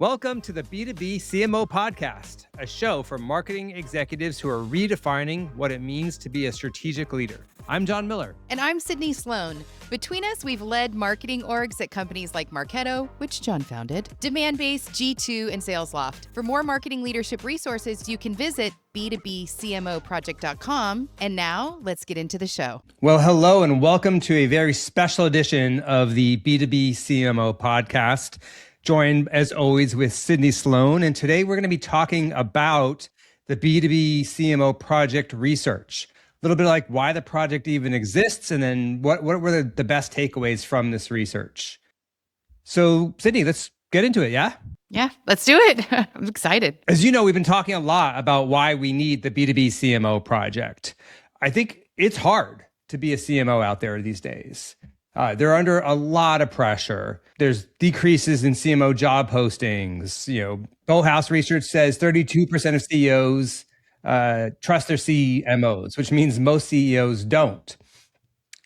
Welcome to the B2B CMO Podcast, a show for marketing executives who are redefining what it means to be a strategic leader. I'm Jon Miller. And I'm Sydney Sloan. Between us, we've led marketing orgs at companies like Marketo, which Jon founded, Demandbase, G2, and SalesLoft. For more marketing leadership resources, you can visit B2BCMOproject.com. And now, let's get into the show. Well, hello, and welcome to a very special edition of the B2B CMO Podcast. Joined, as always, with Sydney Sloan. And today we're going to be talking about the B2B CMO project research. A little bit like why the project even exists, and then what were the best takeaways from this research. So, Sydney, let's get into it, yeah? Yeah, let's do it. I'm excited. As you know, we've been talking a lot about why we need the B2B CMO project. I think it's hard to be a CMO out there these days. They're under a lot of pressure. There's decreases in CMO job postings. You know, Bull House research says 32% of CEOs trust their CMOs, which means most CEOs don't.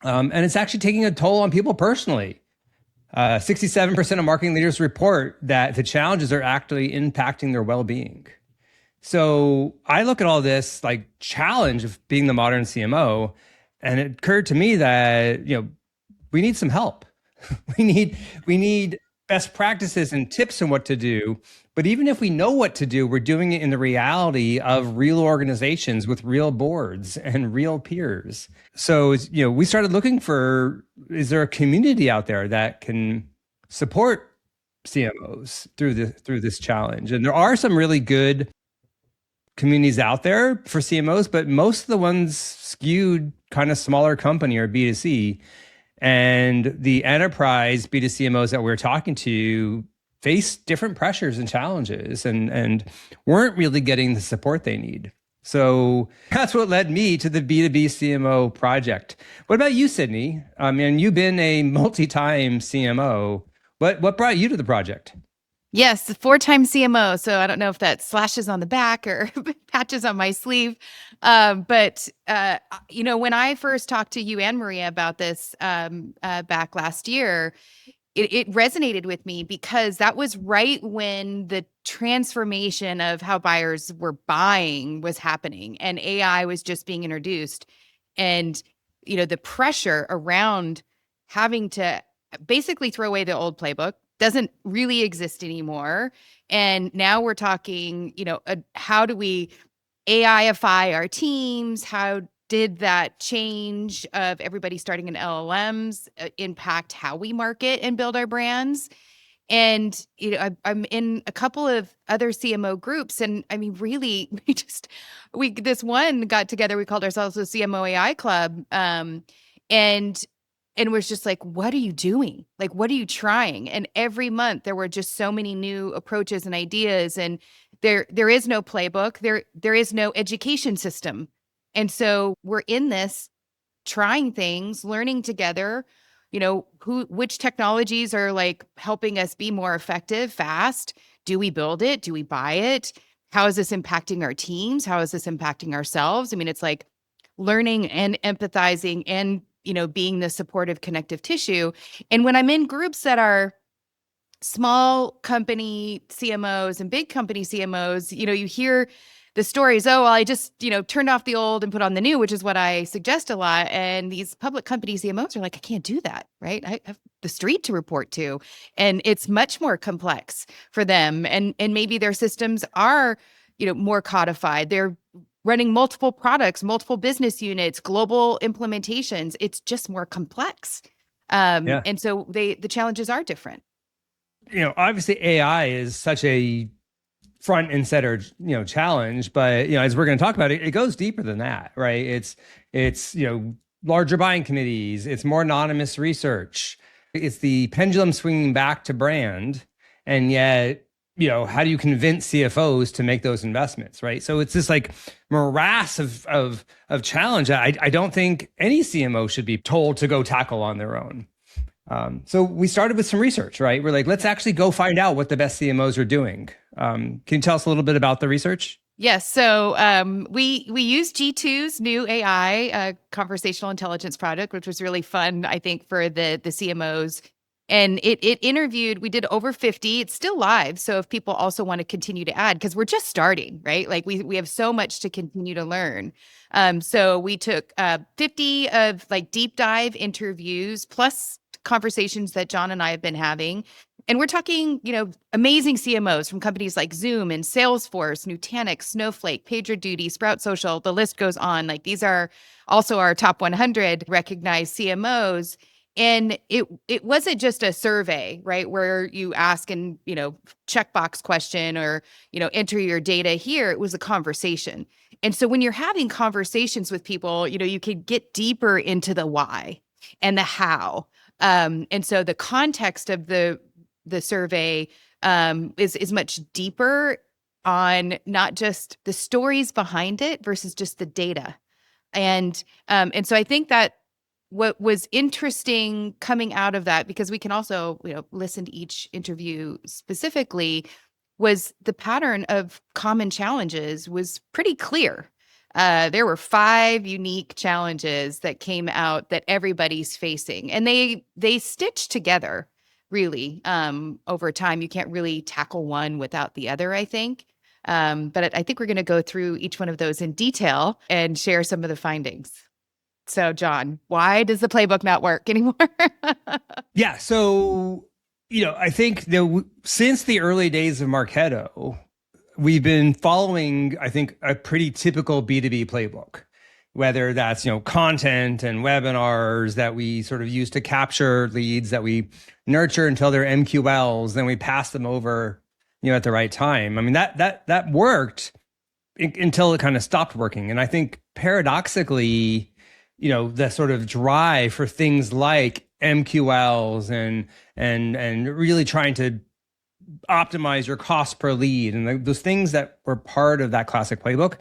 And it's actually taking a toll on people personally. 67% of marketing leaders report that the challenges are actually impacting their well-being. So I look at all this like challenge of being the modern CMO, and it occurred to me that, you know, we need some help. We need best practices and tips on what to do. But even if we know what to do, we're doing it in the reality of real organizations with real boards and real peers. So, you know, we started looking for, is there a community out there that can support CMOs through this challenge? And there are some really good communities out there for CMOs, but most of the ones skewed kind of smaller company or B2C. And the enterprise B2C CMOs that we're talking to face different pressures and challenges and weren't really getting the support they need. So that's what led me to the B2B CMO project. What about you, Sydney? I mean, you've been a multi-time CMO. What brought you to the project? Yes, 4-time CMO. So I don't know if that slashes on the back or patches on my sleeve. But you know, when I first talked to you and Maria about this back last year, it resonated with me because that was right when the transformation of how buyers were buying was happening and AI was just being introduced. And, you know, the pressure around having to basically throw away the old playbook doesn't really exist anymore. And now we're talking, you know, how do we AIify our teams? How did that change of everybody starting in LLMs impact how we market and build our brands? And, you know, I'm in a couple of other CMO groups, and I mean, really, this one got together. We called ourselves the CMO AI Club, and was just like, what are you doing? Like, what are you trying? And every month there were just so many new approaches and ideas. And there is no playbook. There is no education system. And so we're in this trying things, learning together, you know, which technologies are like helping us be more effective, fast. Do we build it? Do we buy it? How is this impacting our teams? How is this impacting ourselves? I mean, it's like learning and empathizing and, you know, being the supportive connective tissue. And when I'm in groups that are small company CMOs and big company CMOs, you know, you hear the stories, oh, well, I just, you know, turned off the old and put on the new, which is what I suggest a lot. And these public company CMOs are like, I can't do that, right? I have the street to report to. And it's much more complex for them. And maybe their systems are, you know, more codified. They're running multiple products, multiple business units, global implementations. It's just more complex. And so the challenges are different. You know, obviously AI is such a front and center, you know, challenge, but, you know, as we're going to talk about it, it goes deeper than that, right? It's, you know, larger buying committees, it's more anonymous research. It's the pendulum swinging back to brand. And yet, you know, how do you convince CFOs to make those investments, right? So it's this like morass of challenge. I don't think any CMO should be told to go tackle on their own. So we started with some research, right? We're like, let's actually go find out what the best CMOs are doing. Can you tell us a little bit about the research? Yes. So we used G2's new AI conversational intelligence product, which was really fun, I think, for the CMOs. And it interviewed, we did over 50. It's still live. So if people also want to continue to add, because we're just starting, right? Like we have so much to continue to learn. So we took 50 of like deep dive interviews plus conversations that John and I have been having. And we're talking, amazing CMOs from companies like Zoom and Salesforce, Nutanix, Snowflake, PagerDuty, Sprout Social, the list goes on. Like these are also our top 100 recognized CMOs. And it wasn't just a survey, right, where you ask and, checkbox question or, enter your data here. It was a conversation. And so when you're having conversations with people, you can get deeper into the why and the how. And so the context of the survey is much deeper on not just the stories behind it versus just the data. And so I think that what was interesting coming out of that, because we can also, listen to each interview specifically, was the pattern of common challenges was pretty clear. There were 5 unique challenges that came out that everybody's facing, and they stitched together really over time. You can't really tackle one without the other, I think. But I think we're going to go through each one of those in detail and share some of the findings. So, John, why does the playbook not work anymore? Yeah. So, I think since the early days of Marketo, we've been following, I think, a pretty typical B2B playbook, whether that's, content and webinars that we sort of use to capture leads that we nurture until they're MQLs, then we pass them over, at the right time. I mean, that worked until it kind of stopped working. And I think paradoxically, the sort of drive for things like MQLs and really trying to optimize your cost per lead and those things that were part of that classic playbook.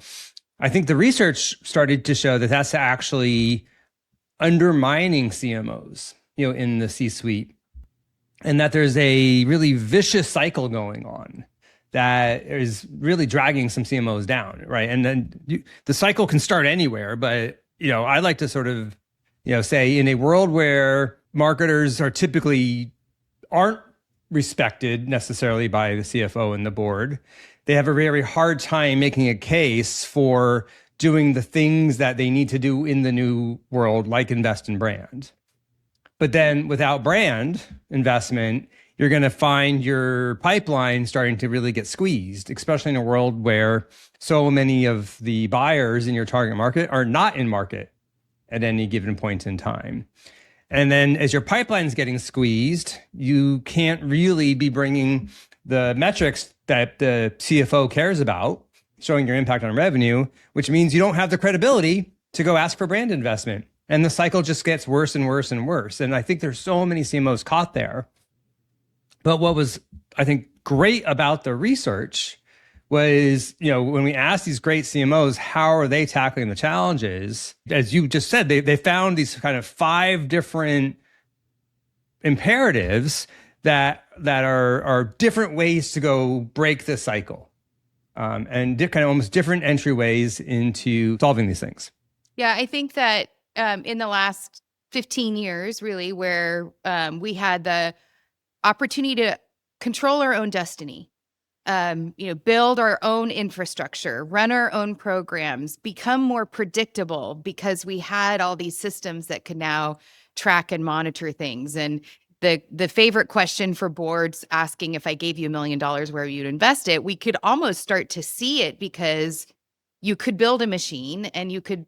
I think the research started to show that that's actually undermining CMOs, in the C-suite, and that there's a really vicious cycle going on that is really dragging some CMOs down, right? And then the cycle can start anywhere, but I like to sort of, say in a world where marketers aren't respected necessarily by the CFO and the board, they have a very hard time making a case for doing the things that they need to do in the new world, like invest in brand. But then without brand investment, you're going to find your pipeline starting to really get squeezed, especially in a world where so many of the buyers in your target market are not in market at any given point in time. And then as your pipeline's getting squeezed, you can't really be bringing the metrics that the CFO cares about, showing your impact on revenue, which means you don't have the credibility to go ask for brand investment. And the cycle just gets worse and worse and worse. And I think there's so many CMOs caught there. But what was, I think, great about the research was, when we asked these great CMOs, how are they tackling the challenges? As you just said, they found these kind of 5 different imperatives that are different ways to go break the cycle, and kind of almost different entryways into solving these things. Yeah, I think that in the last 15 years, really, where we had the opportunity to control our own destiny, build our own infrastructure, run our own programs, become more predictable because we had all these systems that could now track and monitor things. And the favorite question for boards asking, if I gave you $1 million, where you'd invest it, we could almost start to see it, because you could build a machine and you could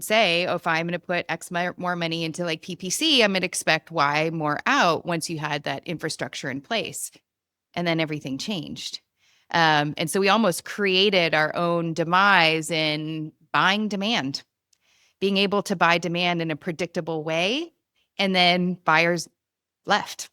say, oh, if I'm going to put X more money into like PPC, I'm going to expect Y more out once you had that infrastructure in place. And then everything changed. And so we almost created our own demise in buying demand, being able to buy demand in a predictable way. And then buyers left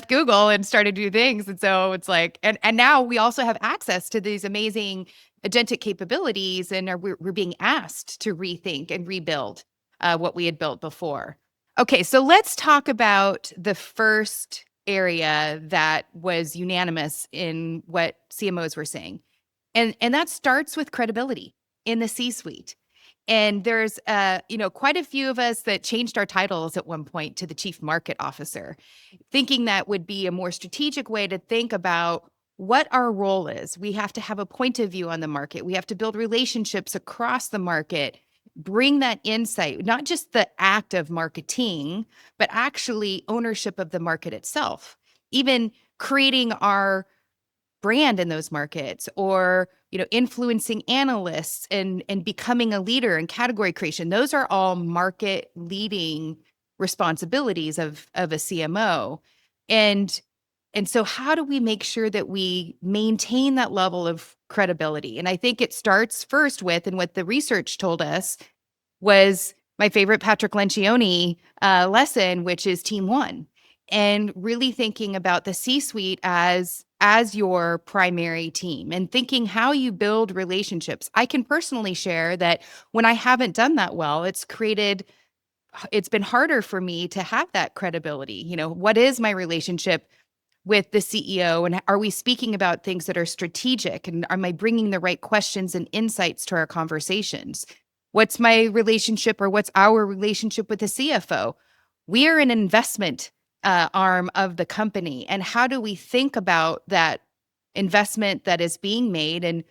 Google and started to do things. And so it's like, and now we also have access to these amazing agentic capabilities, and we're being asked to rethink and rebuild what we had built before. Okay, so let's talk about the first area that was unanimous in what CMOs were saying. And that starts with credibility in the C-suite. And there's, quite a few of us that changed our titles at one point to the chief market officer, thinking that would be a more strategic way to think about what our role is. We have to have a point of view on the market. We have to build relationships across the market, bring that insight, not just the act of marketing, but actually ownership of the market itself, even creating our brand in those markets, or influencing analysts and becoming a leader in category creation. Those are all market leading responsibilities of a CMO. And so how do we make sure that we maintain that level of credibility? And I think it starts first with, and what the research told us was my favorite Patrick Lencioni lesson, which is Team One, and really thinking about the C-suite as your primary team and thinking how you build relationships. I can personally share that when I haven't done that well, it's been harder for me to have that credibility. What is my relationship with the CEO, and are we speaking about things that are strategic, and am I bringing the right questions and insights to our conversations? What's my relationship, or what's our relationship with the CFO? We are an investment arm of the company. And how do we think about that investment that is being made? And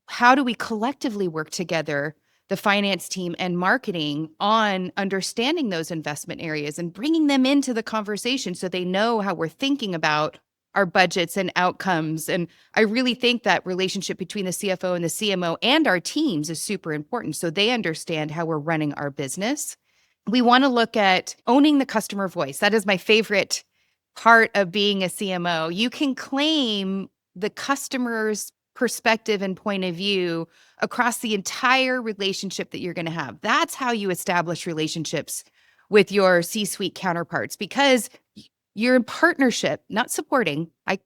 how do we collectively work together, the finance team and marketing, on understanding those investment areas and bringing them into the conversation so they know how we're thinking about our budgets and outcomes? And I really think that relationship between the CFO and the CMO and our teams is super important, so they understand how we're running our business. We want to look at owning the customer voice. That is my favorite part of being a CMO. You can claim the customer's perspective and point of view across the entire relationship that you're going to have. That's how you establish relationships with your C-suite counterparts, because you're in partnership, not supporting. I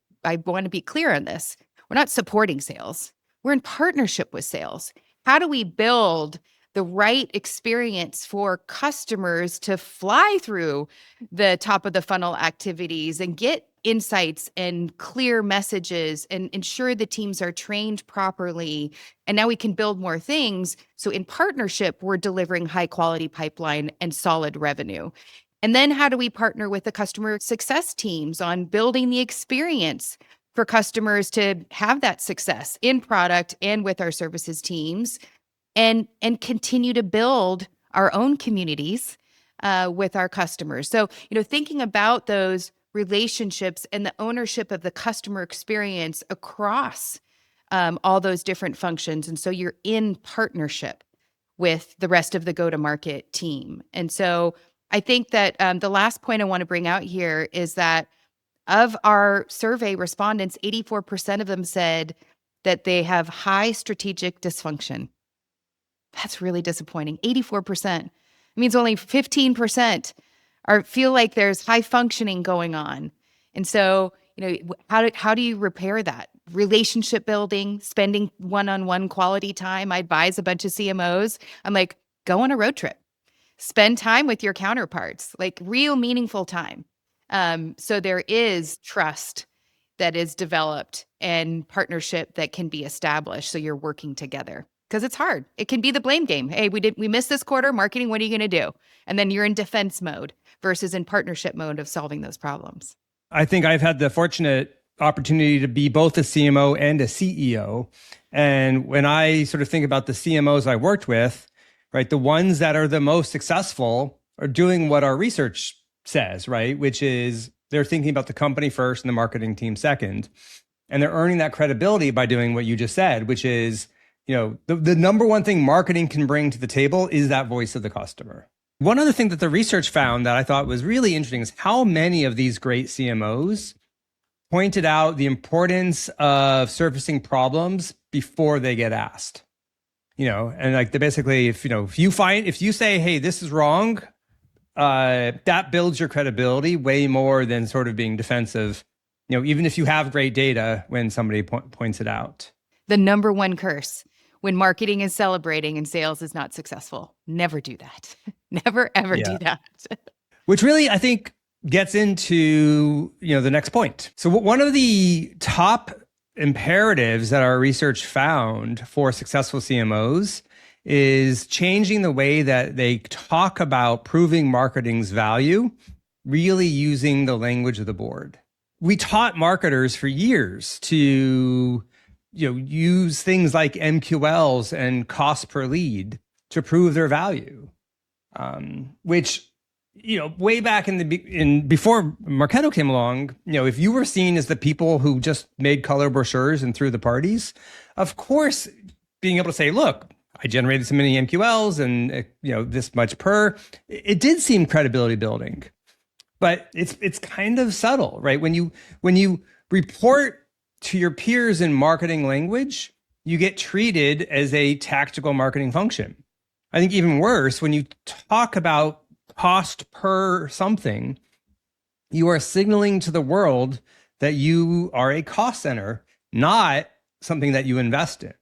want to be clear on this. We're not supporting sales. We're in partnership with sales. How do we build the right experience for customers to fly through the top of the funnel activities and get insights and clear messages and ensure the teams are trained properly? And now we can build more things. So in partnership, we're delivering high quality pipeline and solid revenue. And then how do we partner with the customer success teams on building the experience for customers to have that success in product and with our services teams, and continue to build our own communities with our customers? So, thinking about those relationships and the ownership of the customer experience across all those different functions. And so you're in partnership with the rest of the go-to-market team. And so I think that the last point I want to bring out here is that of our survey respondents, 84% of them said that they have high strategic dysfunction. That's really disappointing. 84%. It means only 15% feel like there's high functioning going on. And so, how do you repair that? Relationship building, spending one-on-one quality time. I advise a bunch of CMOs. I'm like, go on a road trip. Spend time with your counterparts, like real meaningful time. So there is trust that is developed and partnership that can be established. So you're working together. Because it's hard. It can be the blame game. Hey, we missed this quarter. Marketing, what are you going to do? And then you're in defense mode versus in partnership mode of solving those problems. I think I've had the fortunate opportunity to be both a CMO and a CEO. And when I sort of think about the CMOs I worked with, right, the ones that are the most successful are doing what our research says, right, which is they're thinking about the company first and the marketing team second. And they're earning that credibility by doing what you just said, which is, the number one thing marketing can bring to the table is that voice of the customer. One other thing that the research found that I thought was really interesting is how many of these great CMOs pointed out the importance of surfacing problems before they get asked. And like basically, if you say, hey, this is wrong, that builds your credibility way more than sort of being defensive, even if you have great data when somebody points it out. The number one curse when marketing is celebrating and sales is not successful. Never do that. Never, ever do that. Which really, I think, gets into, the next point. So one of the top imperatives that our research found for successful CMOs is changing the way that they talk about proving marketing's value, really using the language of the board. We taught marketers for years to use things like MQLs and cost per lead to prove their value, which way back before Marketo came along, if you were seen as the people who just made color brochures and threw the parties, of course, being able to say, look, I generated so many MQLs and this much per, it did seem credibility building, but it's kind of subtle, right? When you report to your peers in marketing language, you get treated as a tactical marketing function. I think even worse, when you talk about cost per something, you are signaling to the world that you are a cost center, not something that you invest in.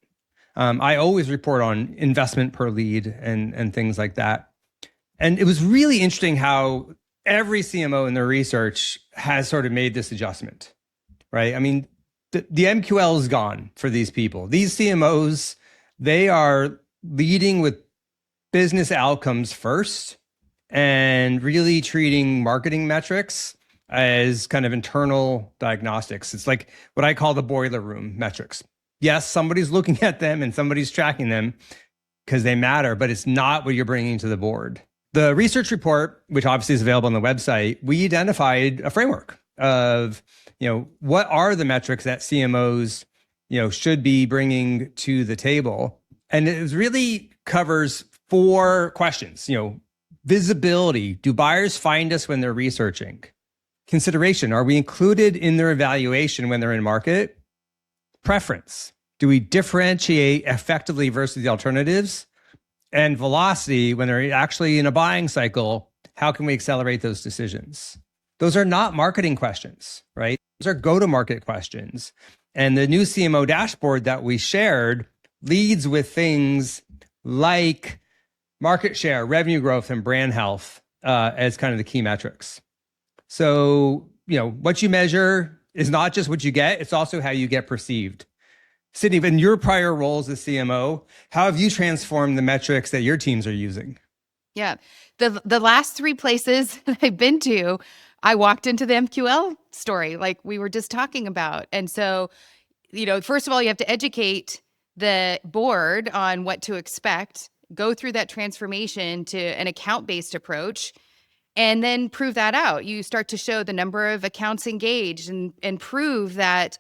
I always report on investment per lead and things like that. And it was really interesting how every CMO in their research has sort of made this adjustment, right? I mean, the MQL is gone for these people. These CMOs, they are leading with business outcomes first and really treating marketing metrics as kind of internal diagnostics. It's like what I call the boiler room metrics. Yes, somebody's looking at them and somebody's tracking them because they matter, but it's not what you're bringing to the board. The research report, which obviously is available on the website, we identified a framework of, what are the metrics that CMOs, should be bringing to the table. And it really covers 4 questions, visibility. Do buyers find us when they're researching? Consideration. Are we included in their evaluation when they're in market? Preference. Do we differentiate effectively versus the alternatives? And velocity. When they're actually in a buying cycle, how can we accelerate those decisions? Those are not marketing questions, right? Those are go-to-market questions. And the new CMO dashboard that we shared leads with things like market share, revenue growth, and brand health as kind of the key metrics. So, what you measure is not just what you get, it's also how you get perceived. Sydney, in your prior roles as CMO, how have you transformed the metrics that your teams are using? Yeah. The last 3 places that I've been to, I walked into the MQL story like we were just talking about. And so, first of all, you have to educate the board on what to expect, go through that transformation to an account-based approach, and then prove that out. You start to show the number of accounts engaged and prove that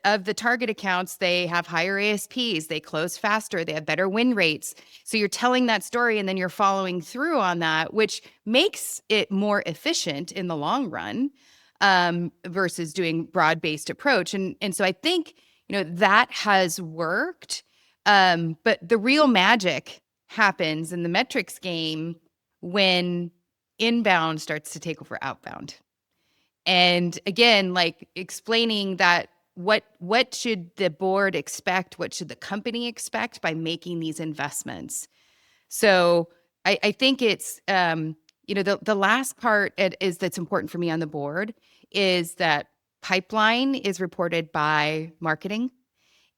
of the target accounts, they have higher ASPs, they close faster, they have better win rates. So you're telling that story and then you're following through on that, which makes it more efficient in the long run versus doing broad-based approach. And so I think, that has worked. But the real magic happens in the metrics game when inbound starts to take over outbound. And again, like explaining that what should the board expect? What should the company expect by making these investments? So I think it's, the last part that's important for me on the board is that pipeline is reported by marketing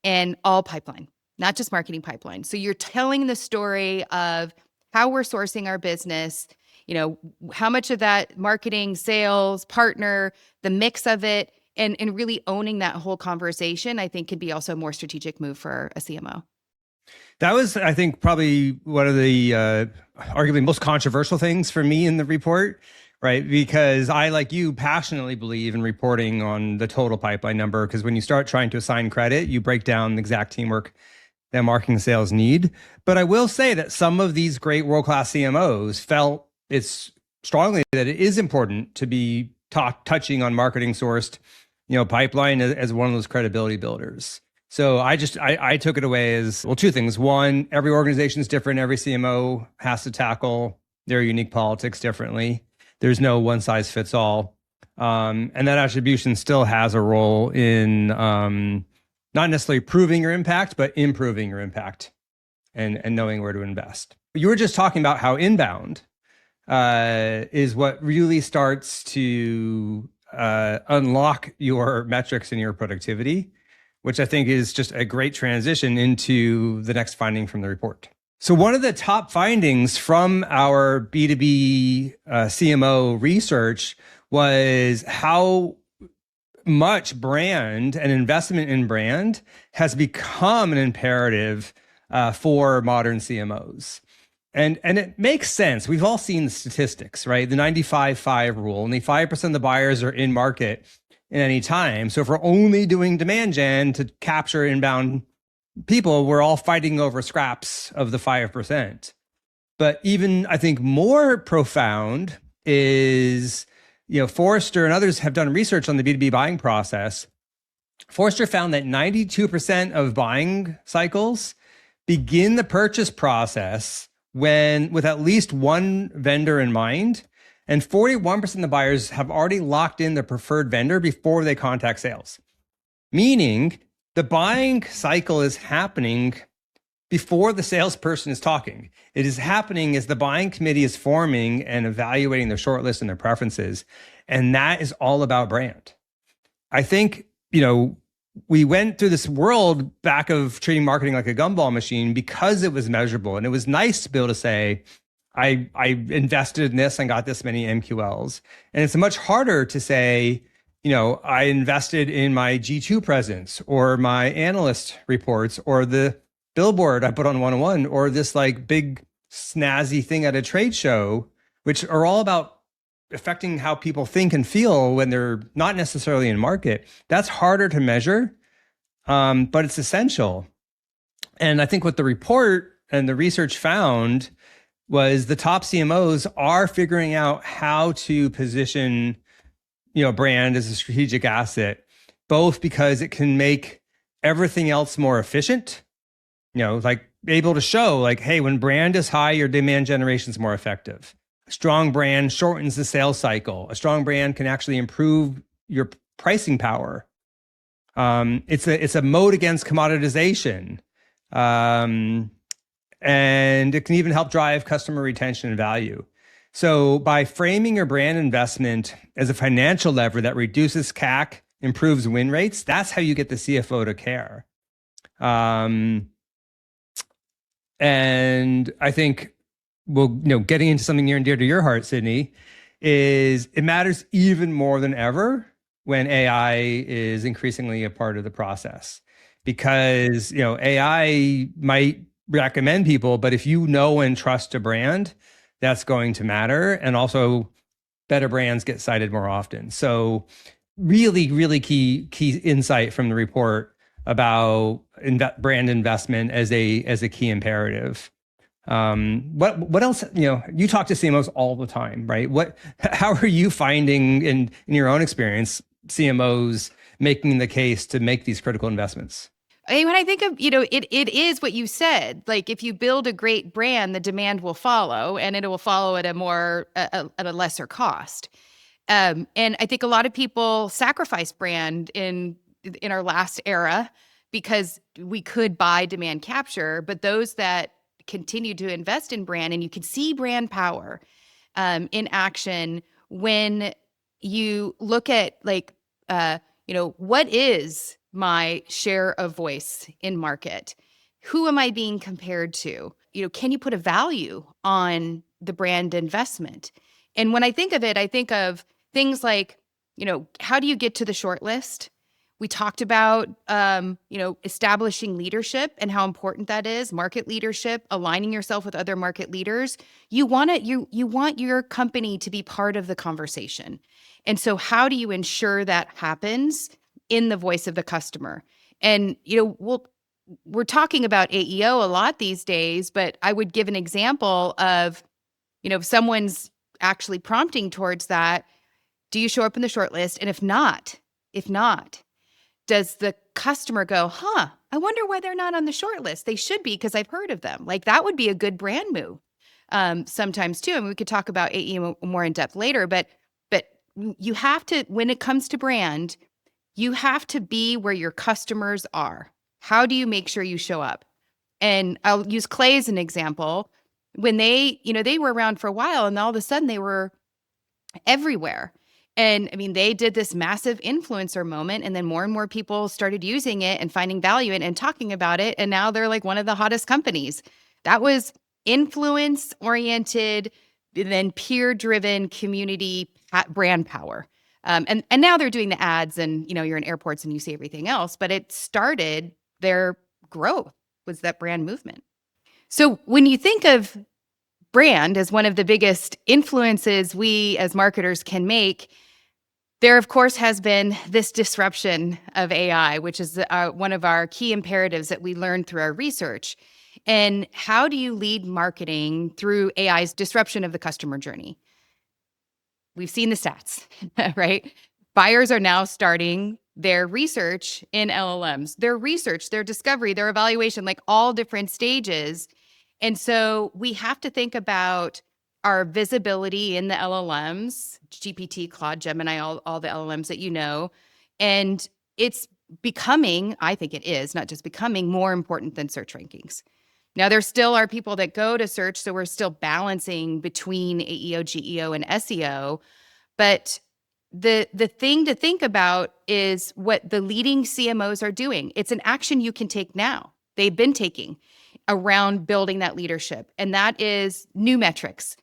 and all pipeline, not just marketing pipeline. So you're telling the story of how we're sourcing our business, how much of that marketing, sales, partner, the mix of it, and really owning that whole conversation, I think could be also a more strategic move for a CMO. That was, I think, probably one of the arguably most controversial things for me in the report, right? Because I, like you, passionately believe in reporting on the total pipeline number, because when you start trying to assign credit, you break down the exact teamwork that marketing and sales need. But I will say that some of these great world-class CMOs felt it's strongly that it is important to be touching on marketing sourced, pipeline as one of those credibility builders. So I took it away as, well, 2 things. One, every organization is different. Every CMO has to tackle their unique politics differently. There's no one size fits all. And that attribution still has a role in not necessarily proving your impact, but improving your impact and knowing where to invest. You were just talking about how inbound is what really starts to unlock your metrics and your productivity, which I think is just a great transition into the next finding from the report. So one of the top findings from our B2B CMO research was how much brand and investment in brand has become an imperative for modern CMOs. And it makes sense. We've all seen the statistics, right? The 95-5 rule. Only 5% of the buyers are in market at any time. So if we're only doing demand gen to capture inbound people, we're all fighting over scraps of the 5%. But even, I think, more profound is, Forrester and others have done research on the B2B buying process. Forrester found that 92% of buying cycles begin the purchase process with at least one vendor in mind, and 41% of the buyers have already locked in their preferred vendor before they contact sales. Meaning the buying cycle is happening before the salesperson is talking. It is happening as the buying committee is forming and evaluating their shortlist and their preferences. And that is all about brand. I think, we went through this world back of treating marketing like a gumball machine because it was measurable. And it was nice to be able to say, I invested in this and got this many MQLs. And it's much harder to say, I invested in my G2 presence or my analyst reports or the billboard I put on 101 or this like big snazzy thing at a trade show, which are all about affecting how people think and feel when they're not necessarily in market. That's harder to measure, but it's essential. And I think what the report and the research found was the top CMOs are figuring out how to position, brand as a strategic asset, both because it can make everything else more efficient, like able to show like, hey, when brand is high, your demand generation is more effective. A strong brand shortens the sales cycle. A strong brand can actually improve your pricing power. It's a moat against commoditization. And it can even help drive customer retention and value. So by framing your brand investment as a financial lever that reduces CAC, improves win rates, that's how you get the CFO to care. And I think, getting into something near and dear to your heart, Sydney, is it matters even more than ever when AI is increasingly a part of the process. Because, AI might recommend people, but if you know and trust a brand, that's going to matter. And also better brands get cited more often. So really, really key insight from the report about brand investment as a key imperative. What else, you talk to CMOs all the time, right? How are you finding in your own experience, CMOs making the case to make these critical investments? I mean, when I think of, it is what you said. Like if you build a great brand, the demand will follow, and it will follow at a lesser cost. And I think a lot of people sacrifice brand in our last era because we could buy demand capture, but those that continue to invest in brand, and you can see brand power in action when you look at what is my share of voice in market? Who am I being compared to? Can you put a value on the brand investment? And when I think of it, I think of things like, how do you get to the short list? We talked about, establishing leadership and how important that is, market leadership, aligning yourself with other market leaders. You want your company to be part of the conversation. And so how do you ensure that happens in the voice of the customer? And, we're talking about AEO a lot these days, but I would give an example of, if someone's actually prompting towards that, do you show up in the short list? And if not, does the customer go, I wonder why they're not on the short list? They should be, because I've heard of them. Like that would be a good brand move sometimes too. And we could talk about AE more in depth later, but you have to, when it comes to brand, you have to be where your customers are. How do you make sure you show up? And I'll use Clay as an example. When they were around for a while and all of a sudden they were everywhere. And I mean, they did this massive influencer moment, and then more and more people started using it and finding value in it and talking about it. And now they're like one of the hottest companies. That was influence oriented, then peer driven community brand power. And now they're doing the ads and, you're in airports and you see everything else, but it started their growth was that brand movement. So when you think of brand as one of the biggest influences we as marketers can make, there, of course, has been this disruption of AI, which is one of our key imperatives that we learned through our research. And how do you lead marketing through AI's disruption of the customer journey? We've seen the stats, right? Buyers are now starting their research in LLMs, their research, their discovery, their evaluation, like all different stages. And so we have to think about our visibility in the LLMs, GPT, Claude, Gemini, all the LLMs that you know. And it's becoming, I think it is, not just becoming, more important than search rankings. Now, there still are people that go to search, so we're still balancing between AEO, GEO, and SEO. But the thing to think about is what the leading CMOs are doing. It's an action you can take now. They've been taking around building that leadership, and that is new metrics.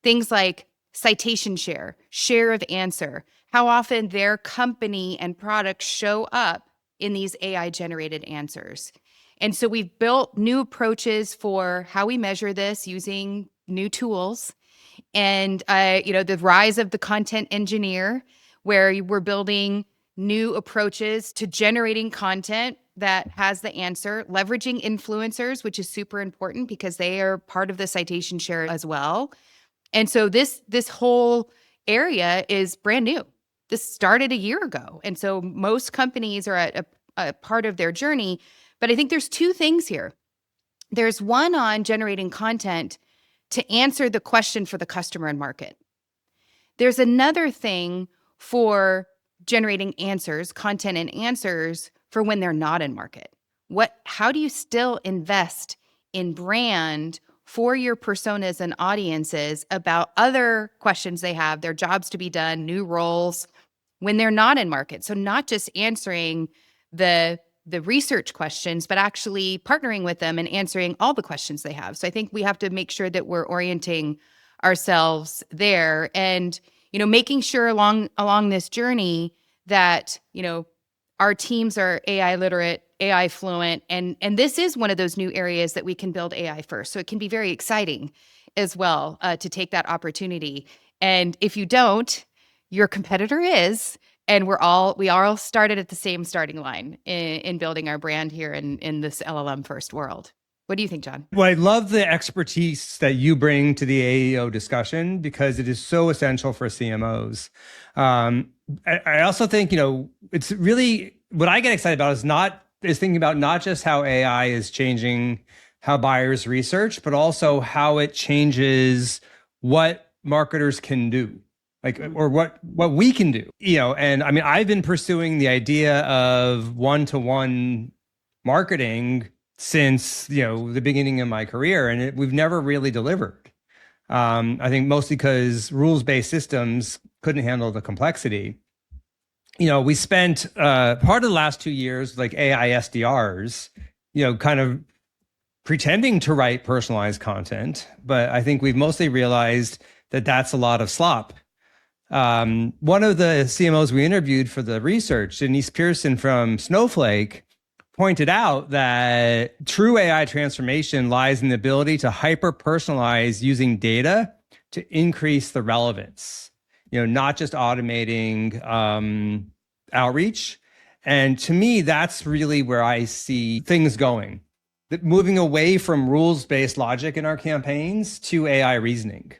Things like citation share of answer, how often their company and products show up in these AI-generated answers. And so we've built new approaches for how we measure this using new tools. And, the rise of the content engineer, where we're building new approaches to generating content that has the answer, leveraging influencers, which is super important because they are part of the citation share as well. And so this whole area is brand new. This started a year ago. And so most companies are at a part of their journey. But I think there's two things here. There's one on generating content to answer the question for the customer and market. There's another thing for generating answers, content and answers for when they're not in market. How do you still invest in brand for your personas and audiences about other questions they have, their jobs to be done, new roles, when they're not in market? So not just answering the research questions, but actually partnering with them and answering all the questions they have. So I think we have to make sure that we're orienting ourselves there and, making sure along this journey that, our teams are AI literate, AI fluent, and this is one of those new areas that we can build AI first. So it can be very exciting as well to take that opportunity. And if you don't, your competitor is. And we all started at the same starting line in building our brand here in this LLM first world. What do you think, Jon? Well, I love the expertise that you bring to the AEO discussion because it is so essential for CMOs. I also think, it's really what I get excited about is thinking about not just how AI is changing how buyers research, but also how it changes what marketers can do. Or what we can do, and I mean, I've been pursuing the idea of one-to-one marketing since, the beginning of my career, and we've never really delivered. I think mostly because rules-based systems couldn't handle the complexity. We spent part of the last 2 years like AI SDRs, kind of pretending to write personalized content, but I think we've mostly realized that that's a lot of slop. One of the CMOs we interviewed for the research, Denise Pearson from Snowflake, pointed out that true AI transformation lies in the ability to hyper-personalize using data to increase the relevance, not just automating outreach. And to me, that's really where I see things going, moving away from rules-based logic in our campaigns to AI reasoning.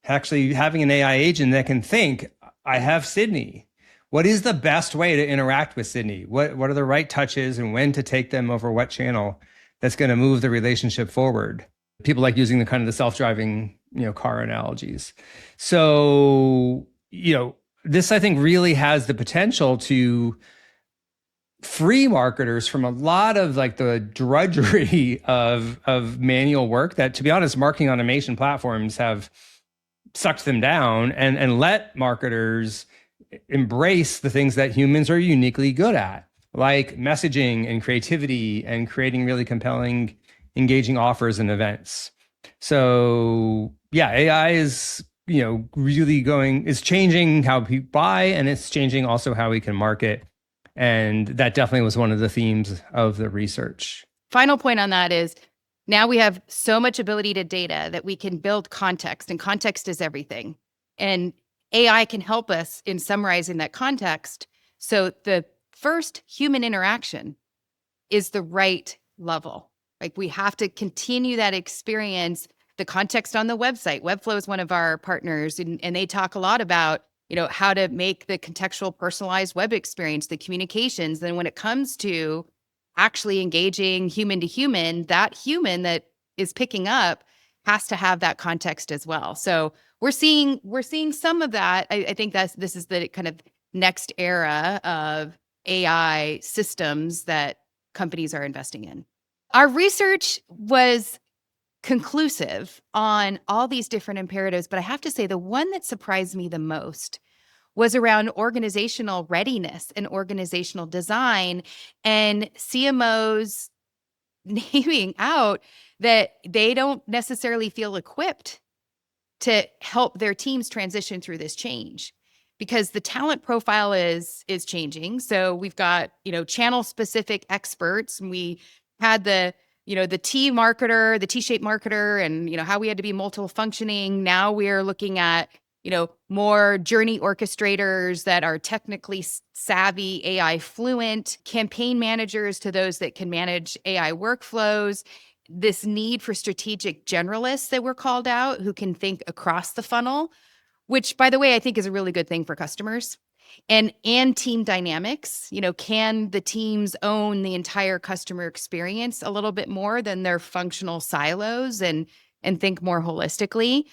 Actually having an AI agent that can think, I have Sydney. What is the best way to interact with Sydney? What are the right touches and when to take them over what channel that's going to move the relationship forward? People like using the self-driving, car analogies. So, this I think really has the potential to free marketers from a lot of the drudgery of manual work that, to be honest, marketing automation platforms have sucked them down and let marketers embrace the things that humans are uniquely good at, like messaging and creativity and creating really compelling engaging offers and events. So yeah, AI is, really is changing how people buy, and it's changing also how we can market. And that definitely was one of the themes of the research. Final point on that is now we have so much ability to data that we can build context, and context is everything. And AI can help us in summarizing that context. So the first human interaction is the right level. Like we have to continue that experience, the context on the website. Webflow is one of our partners, and they talk a lot about, how to make the contextual personalized web experience, the communications. Then when it comes to actually engaging human to human, that human that is picking up has to have that context as well. So we're seeing some of that. I think this is the kind of next era of AI systems that companies are investing in. Our research was conclusive on all these different imperatives, but I have to say the one that surprised me the most was around organizational readiness and organizational design, and CMOs naming out that they don't necessarily feel equipped to help their teams transition through this change, because the talent profile is changing. So we've got, channel specific experts, and we had the T-marketer, the T-shaped marketer, and, how we had to be multiple functioning. Now we're looking at, more journey orchestrators that are technically savvy, AI fluent, campaign managers to those that can manage AI workflows, this need for strategic generalists that were called out who can think across the funnel, which, by the way, I think is a really good thing for customers. And team dynamics, can the teams own the entire customer experience a little bit more than their functional silos and think more holistically?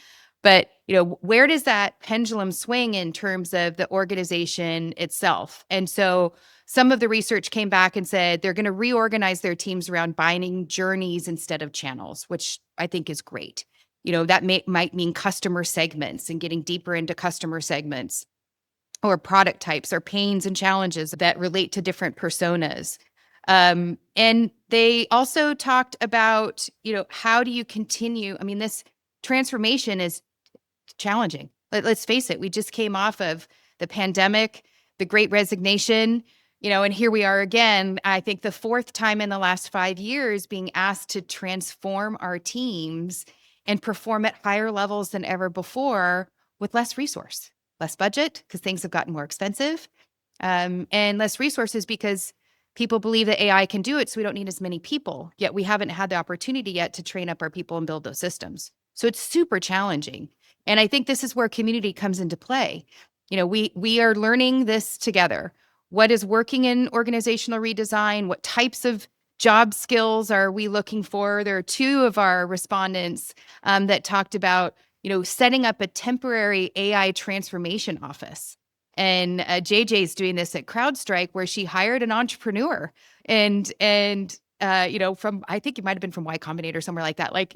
But, where does that pendulum swing in terms of the organization itself? And so some of the research came back and said they're going to reorganize their teams around binding journeys instead of channels, which I think is great. That might mean customer segments and getting deeper into customer segments, or product types, or pains and challenges that relate to different personas. And they also talked about, how do you continue? I mean, this transformation is challenging. Let's face it, we just came off of the pandemic, the Great Resignation, and here we are again, I think the fourth time in the last 5 years being asked to transform our teams and perform at higher levels than ever before with less resource, less budget because things have gotten more expensive, and less resources because people believe that AI can do it, so we don't need as many people. Yet we haven't had the opportunity yet to train up our people and build those systems. So it's super challenging. And I think this is where community comes into play. We are learning this together. What is working in organizational redesign? What types of job skills are we looking for? There are two of our respondents that talked about, setting up a temporary AI transformation office. And JJ's doing this at CrowdStrike, where she hired an entrepreneur and from, I think it might've been from Y Combinator or somewhere like that. Like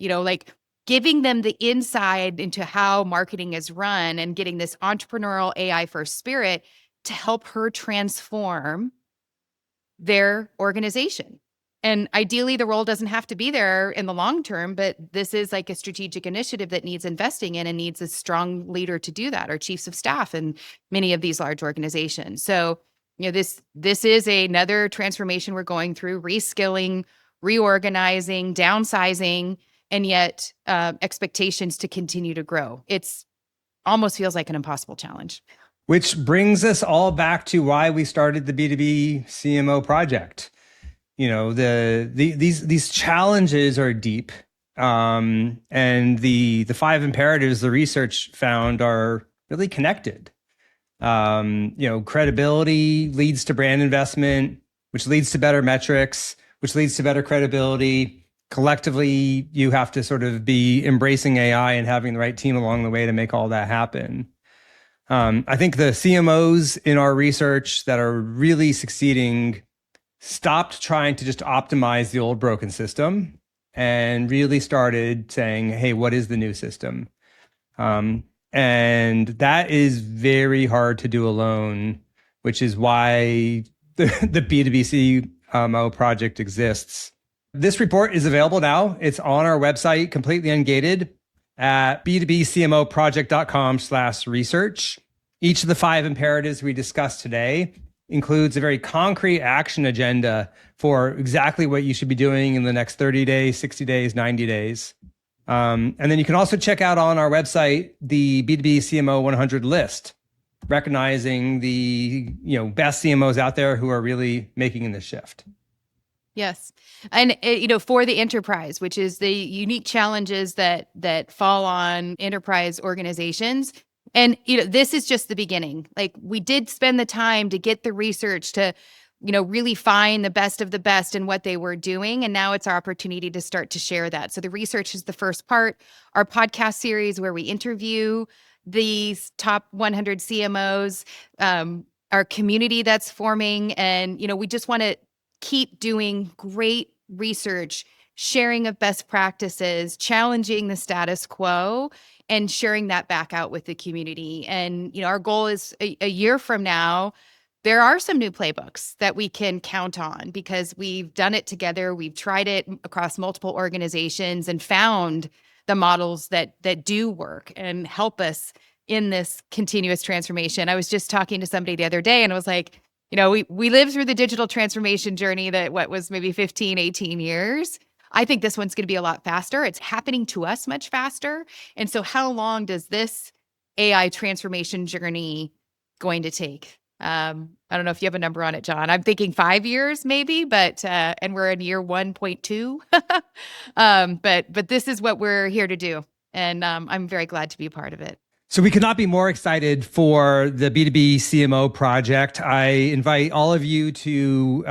giving them the insight into how marketing is run and getting this entrepreneurial AI first spirit to help her transform their organization. And ideally, the role doesn't have to be there in the long term, but this is like a strategic initiative that needs investing in and needs a strong leader to do that, or chiefs of staff in many of these large organizations. So, this is another transformation we're going through, reskilling, reorganizing, downsizing, and yet expectations to continue to grow. It's almost feels like an impossible challenge. Which brings us all back to why we started the B2B CMO project. These challenges are deep, and the 5 imperatives the research found are really connected. Credibility leads to brand investment, which leads to better metrics, which leads to better credibility. Collectively, you have to sort of be embracing AI and having the right team along the way to make all that happen. I think the CMOs in our research that are really succeeding stopped trying to just optimize the old broken system and really started saying, hey, what is the new system? And that is very hard to do alone, which is why the B2B CMO project exists. This report is available now. It's on our website, completely ungated, at b2bcmoproject.com/research. Each of the 5 imperatives we discussed today includes a very concrete action agenda for exactly what you should be doing in the next 30 days, 60 days, 90 days. And then you can also check out on our website the B2B CMO 100 list, recognizing the best CMOs out there who are really making this shift. Yes. And, for the enterprise, which is the unique challenges that fall on enterprise organizations. And, this is just the beginning. Like, we did spend the time to get the research to, really find the best of the best in what they were doing. And now it's our opportunity to start to share that. So the research is the first part. Our podcast series where we interview these top 100 CMOs, our community that's forming. And, we just want to keep doing great research, sharing of best practices, challenging the status quo, and sharing that back out with the community. And, our goal is a year from now, there are some new playbooks that we can count on because we've done it together. We've tried it across multiple organizations and found the models that do work and help us in this continuous transformation. I was just talking to somebody the other day and I was like, we lived through the digital transformation journey that was maybe 15, 18 years. I think this one's going to be a lot faster. It's happening to us much faster. And so how long does this AI transformation journey going to take? I don't know if you have a number on it, John. I'm thinking 5 years maybe, but and we're in year 1.2. But this is what we're here to do. And I'm very glad to be a part of it. So we could not be more excited for the B2B CMO project. I invite all of you to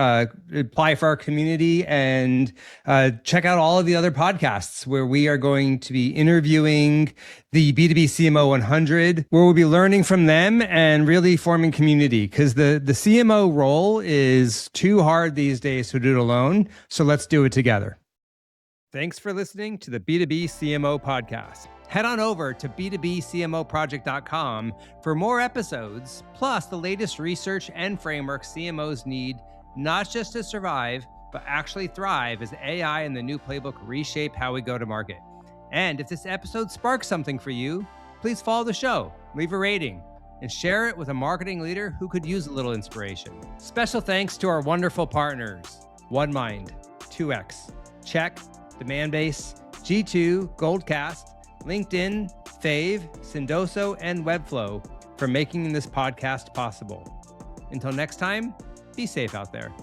apply for our community and check out all of the other podcasts where we are going to be interviewing the B2B CMO 100, where we'll be learning from them and really forming community, because the CMO role is too hard these days to do it alone. So let's do it together. Thanks for listening to the B2B CMO podcast. Head on over to b2bcmoproject.com for more episodes, plus the latest research and frameworks CMOs need, not just to survive, but actually thrive as AI and the new playbook reshape how we go to market. And if this episode sparks something for you, please follow the show, leave a rating, and share it with a marketing leader who could use a little inspiration. Special thanks to our wonderful partners, OneMind, 2X, Check, Demandbase, G2, Goldcast, LinkedIn, Fave, Sendoso, and Webflow for making this podcast possible. Until next time, be safe out there.